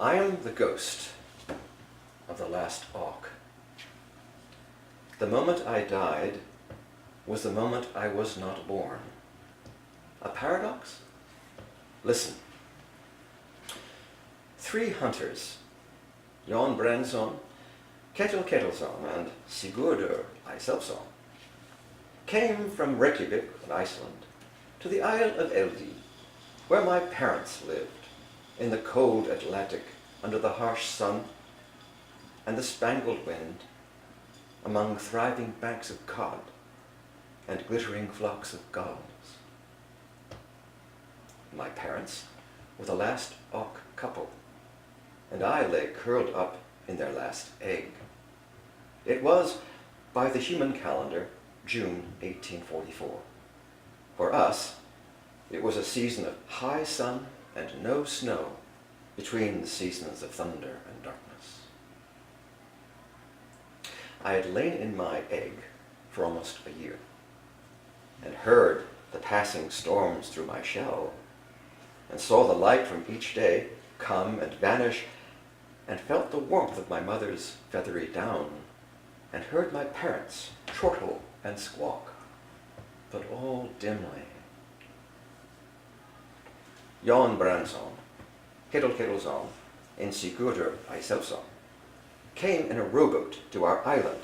I am the ghost of the last auk. The moment I died was the moment I was not born. A paradox? Listen. 3 hunters, Jon Brandsson, Ketil Ketilsson, and Sigurdur Eisselsson, came from Reykjavik in Iceland to the Isle of Eldey, where my parents lived, in the cold Atlantic, under the harsh sun and the spangled wind, among thriving banks of cod and glittering flocks of gulls. My parents were the last auk couple, and I lay curled up in their last egg. It was, by the human calendar, June 1844. For us, it was a season of high sun and no snow between the seasons of thunder and darkness. I had lain in my egg for almost a year and heard the passing storms through my shell and saw the light from each day come and vanish and felt the warmth of my mother's feathery down and heard my parents chortle and squawk, but all dimly. Jon Brandsson, Ketil Ketilsson, and Sigurdur Eisselsson came in a rowboat to our island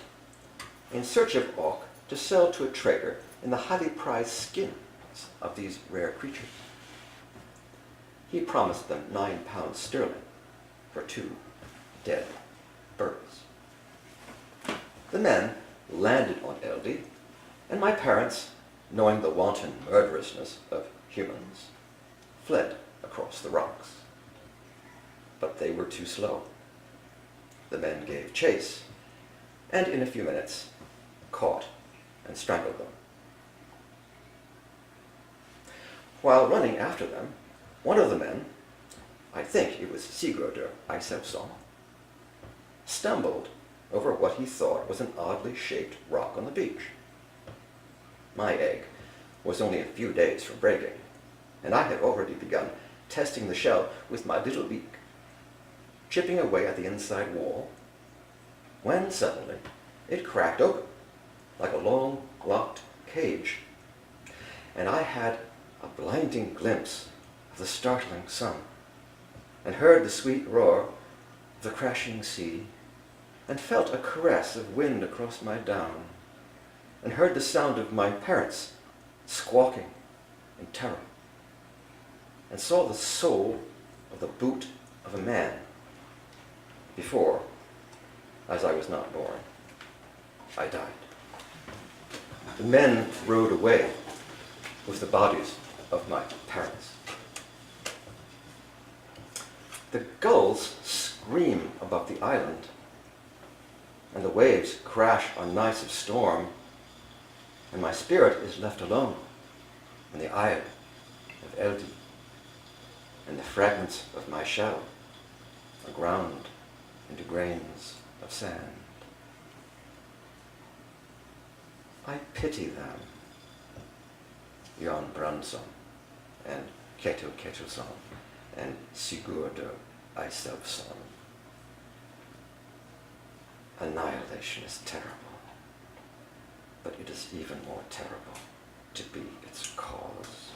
in search of auk to sell to a trader in the highly prized skins of these rare creatures. He promised them £9 sterling for 2 dead birds. The men landed on Eldey, and my parents, knowing the wanton murderousness of humans, fled across the rocks. But they were too slow. The men gave chase, and in a few minutes caught and strangled them. While running after them, one of the men, I think it was Sigurdur Eisselsson, stumbled over what he thought was an oddly shaped rock on the beach. My egg was only a few days from breaking, and I had already begun testing the shell with my little beak, chipping away at the inside wall, when suddenly it cracked open like a long, locked cage, and I had a blinding glimpse of the startling sun, and heard the sweet roar of the crashing sea, and felt a caress of wind across my down, and heard the sound of my parents squawking in terror, and saw the sole of the boot of a man before, as I was not born, I died. The men rowed away with the bodies of my parents. The gulls scream above the island, and the waves crash on nights of storm, and my spirit is left alone in the Isle of Eldey, and the fragments of my shell are ground into grains of sand. I pity them, Jon Brandsson and Ketil Ketilsson and Sigurdur Eisselsson. Annihilation is terrible, but it is even more terrible to be its cause.